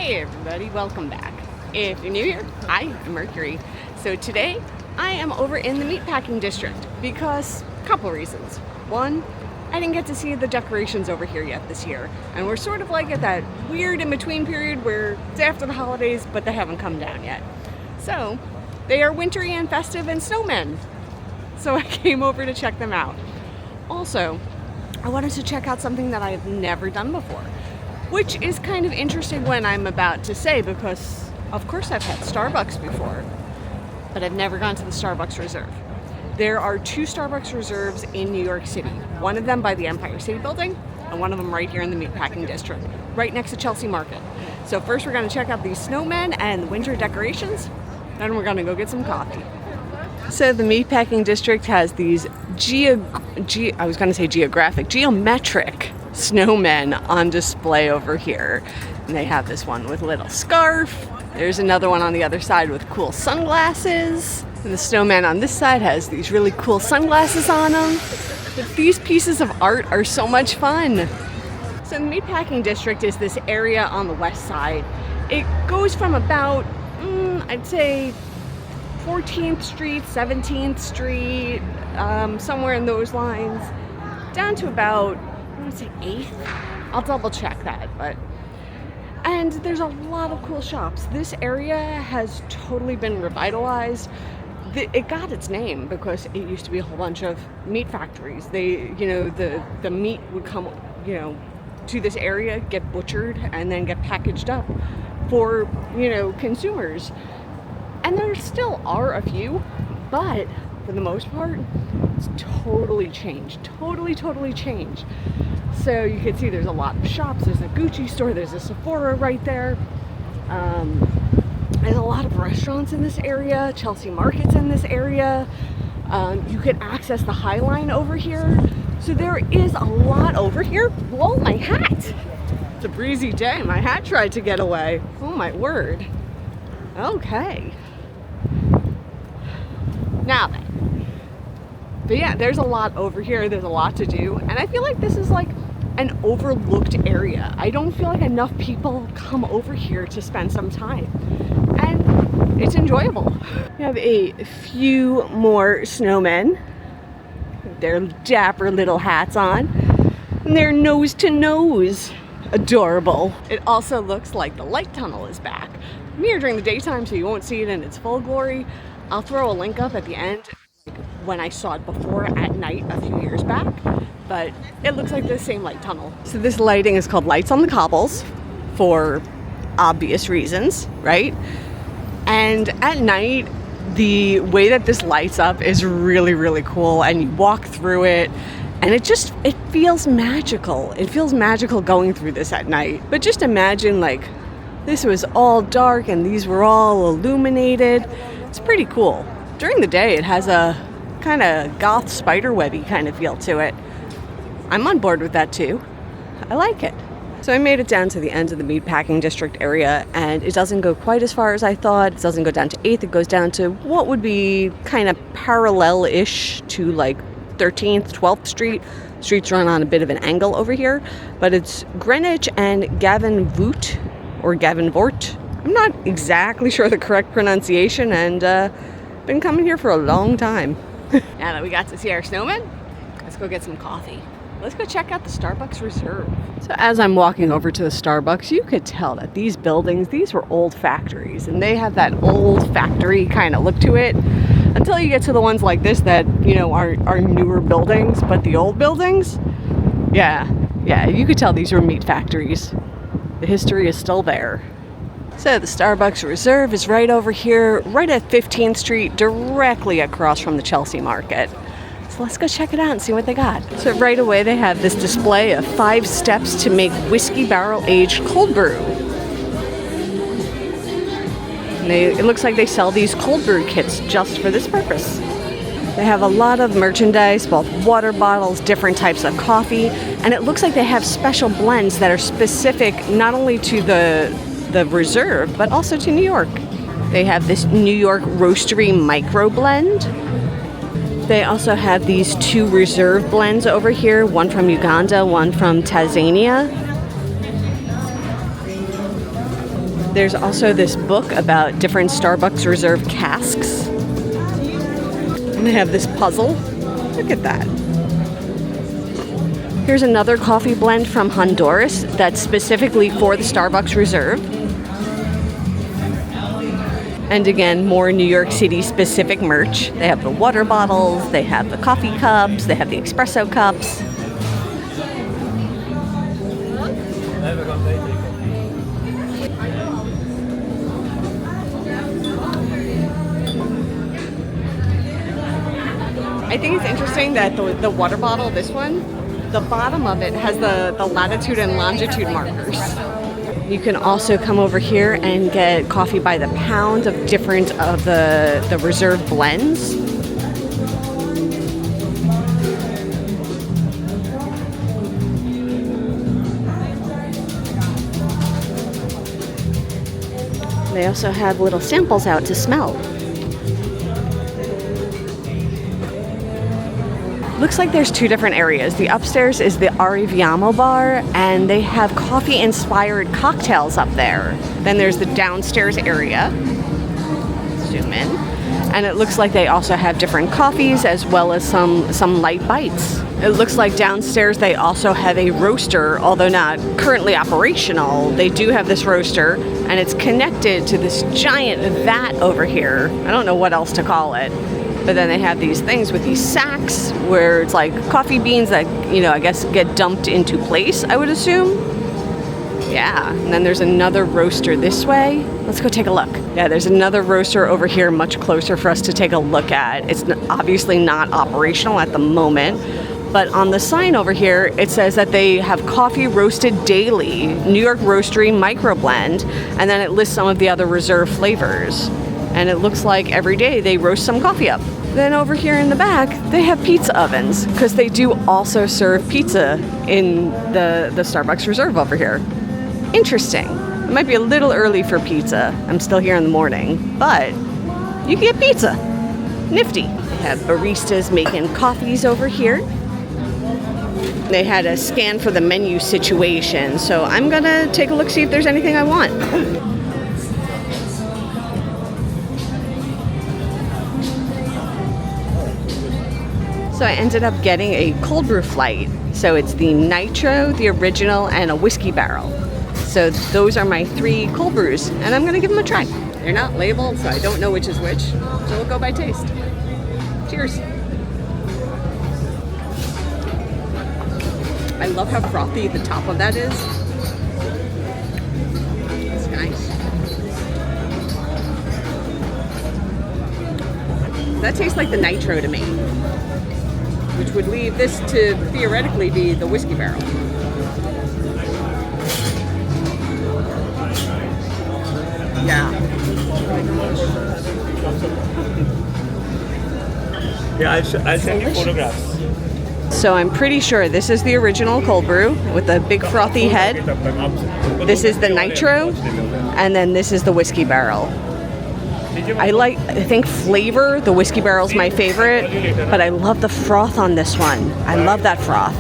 Hey everybody, welcome back. If you're new here, I'm Mercury. So today I am over in the Meatpacking District because a couple reasons. One, I didn't get to see the decorations over here yet this year, and we're sort of like at that weird in-between period where it's after the holidays but they haven't come down yet. So they are wintry and festive and snowmen. So I came over to check them out. Also, I wanted to check out something that I've never done before, which is kind of interesting when I'm about to say, because of course I've had Starbucks before, but I've never gone to the Starbucks Reserve. There are two Starbucks Reserves in New York City, one of them by the Empire State Building and one of them right here in the Meatpacking District, right next to Chelsea Market. So first we're going to check out these snowmen and the winter decorations, then we're going to go get some coffee. So the Meatpacking District has these geometric snowmen on display over here. And they have this one with a little scarf. There's another one on the other side with cool sunglasses. And the snowman on this side has these really cool sunglasses on them. But these pieces of art are so much fun. So the Meatpacking District is this area on the west side. It goes from about, I'd say, 14th Street, 17th Street, somewhere in those lines, down to about, I want to say 8th. I'll double check that, and there's a lot of cool shops. This area has totally been revitalized. It got its name because it used to be a whole bunch of meat factories. The meat would come, to this area, get butchered, and then get packaged up for, consumers. And there still are a few, but for the most part, it's totally changed. Totally changed. So you can see there's a lot of shops. There's a Gucci store. There's a Sephora right there. There's a lot of restaurants in this area. Chelsea Market's in this area. You can access the High Line over here. So there is a lot over here. Whoa, my hat! It's a breezy day. My hat tried to get away. Oh my word. Okay. Now then. But yeah, there's a lot over here. There's a lot to do. And I feel like this is like an overlooked area. I don't feel like enough people come over here to spend some time. And it's enjoyable. We have a few more snowmen. Their dapper little hats on. And they're nose to nose. Adorable. It also looks like the light tunnel is back. I'm here during the daytime, so you won't see it in its full glory. I'll throw a link up at the end when I saw it before at night a few years back, but it looks like the same light tunnel. So this lighting is called Lights on the Cobbles for obvious reasons, right? And at night, the way that this lights up is really cool, and you walk through it and it feels magical. It feels magical going through this at night. But just imagine like this was all dark and these were all illuminated. It's pretty cool. During the day, it has a kind of goth spiderwebby kind of feel to it. I'm on board with that too. I like it. So I made it down to the end of the Meatpacking District area, and it doesn't go quite as far as I thought. It doesn't go down to 8th. It goes down to what would be kind of parallel-ish to like 13th, 12th Street. Streets run on a bit of an angle over here, but it's Greenwich and Gavenvoort, or Gavenvoort. I'm not exactly sure the correct pronunciation, and been coming here for a long time. Now that we got to see our snowmen, let's go get some coffee. Let's go check out the Starbucks Reserve. So as I'm walking over to the Starbucks, you could tell that these buildings, these were old factories, and they have that old factory kind of look to it, until you get to the ones like this that, are newer buildings, but the old buildings, yeah, you could tell these were meat factories. The history is still there. So the Starbucks Reserve is right over here, right at 15th Street, directly across from the Chelsea Market. So let's go check it out and see what they got. So right away they have this display of 5 steps to make whiskey barrel aged cold brew. And it looks like they sell these cold brew kits just for this purpose. They have a lot of merchandise, both water bottles, different types of coffee, and it looks like they have special blends that are specific not only to the Reserve, but also to New York. They have this New York Roastery micro blend. They also have these 2 Reserve blends over here, one from Uganda, one from Tanzania. There's also this book about different Starbucks Reserve casks. And they have this puzzle. Look at that. Here's another coffee blend from Honduras that's specifically for the Starbucks Reserve. And again, more New York City specific merch. They have the water bottles, they have the coffee cups, they have the espresso cups. I think it's interesting that the water bottle, this one, the bottom of it has the latitude and longitude markers. You can also come over here and get coffee by the pound of different of the reserve blends. They also have little samples out to smell. Looks like there's two different areas. The upstairs is the Arriviamo bar, and they have coffee-inspired cocktails up there. Then there's the downstairs area. Zoom in. And it looks like they also have different coffees as well as some light bites. It looks like downstairs they also have a roaster, although not currently operational. They do have this roaster, and it's connected to this giant vat over here. I don't know what else to call it. But then they have these things with these sacks where it's like coffee beans that, you know, I guess get dumped into place, I would assume. Yeah, and then there's another roaster this way. Let's go take a look. Yeah, there's another roaster over here much closer for us to take a look at. It's obviously not operational at the moment, but on the sign over here, it says that they have coffee roasted daily, New York Roastery microblend, and then it lists some of the other reserve flavors. And it looks like every day they roast some coffee up. Then over here in the back, they have pizza ovens, because they do also serve pizza in the Starbucks Reserve over here. Interesting. It might be a little early for pizza. I'm still here in the morning, but you can get pizza. Nifty. They have baristas making coffees over here. They had a scan for the menu situation, so I'm gonna take a look, see if there's anything I want. So I ended up getting a cold brew flight. So it's the nitro, the original, and a whiskey barrel. So those are my 3 cold brews, and I'm gonna give them a try. They're not labeled, so I don't know which is which. So we'll go by taste. Cheers. I love how frothy the top of that is. It's nice. That tastes like the nitro to me, which would leave this to theoretically be the whiskey barrel. Yeah. Yeah, I'll send you photographs. So I'm pretty sure this is the original cold brew with the big frothy head. This is the nitro, and then this is the whiskey barrel. I think flavor, the whiskey barrel's my favorite, but I love the froth on this one. I love that froth.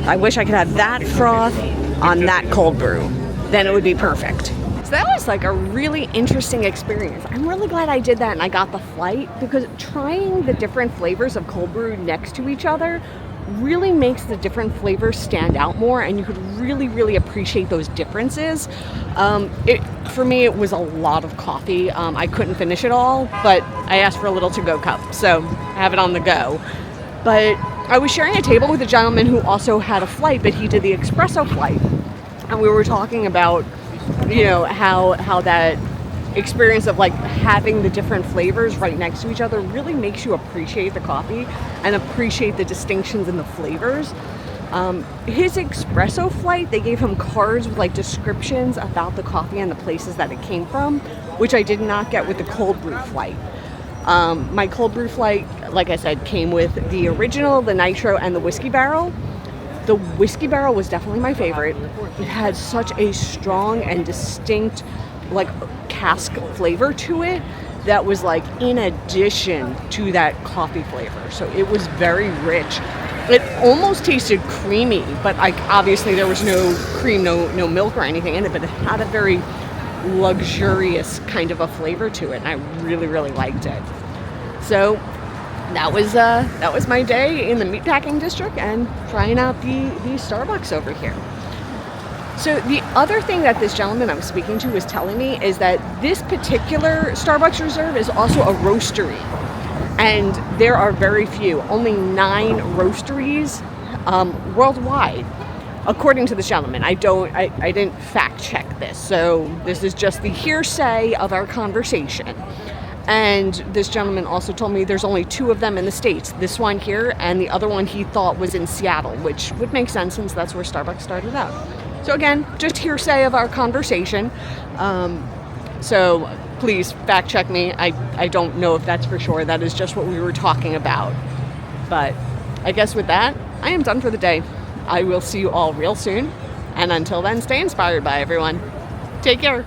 I wish I could have that froth on that cold brew. Then it would be perfect. So that was like a really interesting experience. I'm really glad I did that and I got the flight, because trying the different flavors of cold brew next to each other really makes the different flavors stand out more, and you could really appreciate those differences. For me, it was a lot of coffee. I couldn't finish it all, but I asked for a little to-go cup, so I have it on the go. But I was sharing a table with a gentleman who also had a flight, but he did the espresso flight, and we were talking about, you know, how that experience of like having the different flavors right next to each other really makes you appreciate the coffee and appreciate the distinctions in the flavors. His espresso flight, they gave him cards with like descriptions about the coffee and the places that it came from, which I did not get with the cold brew flight. My cold brew flight, like I said, came with the original, the nitro, and the whiskey barrel. The whiskey barrel was definitely my favorite. It had such a strong and distinct like cask flavor to it that was like in addition to that coffee flavor. So it was very rich. It almost tasted creamy, but like obviously there was no cream, no milk or anything in it, but it had a very luxurious kind of a flavor to it, and I really, really liked it. So that was my day in the Meatpacking District and trying out the Starbucks over here. So the other thing that this gentleman I was speaking to was telling me is that this particular Starbucks Reserve is also a roastery. And there are very few, only 9 roasteries worldwide, according to this gentleman. I didn't fact check this, so this is just the hearsay of our conversation. And this gentleman also told me there's only 2 of them in the States, this one here and the other one he thought was in Seattle, which would make sense since that's where Starbucks started out. So again, just hearsay of our conversation. So please fact check me. I don't know if that's for sure. That is just what we were talking about. But I guess with that, I am done for the day. I will see you all real soon. And until then, stay inspired by everyone. Take care.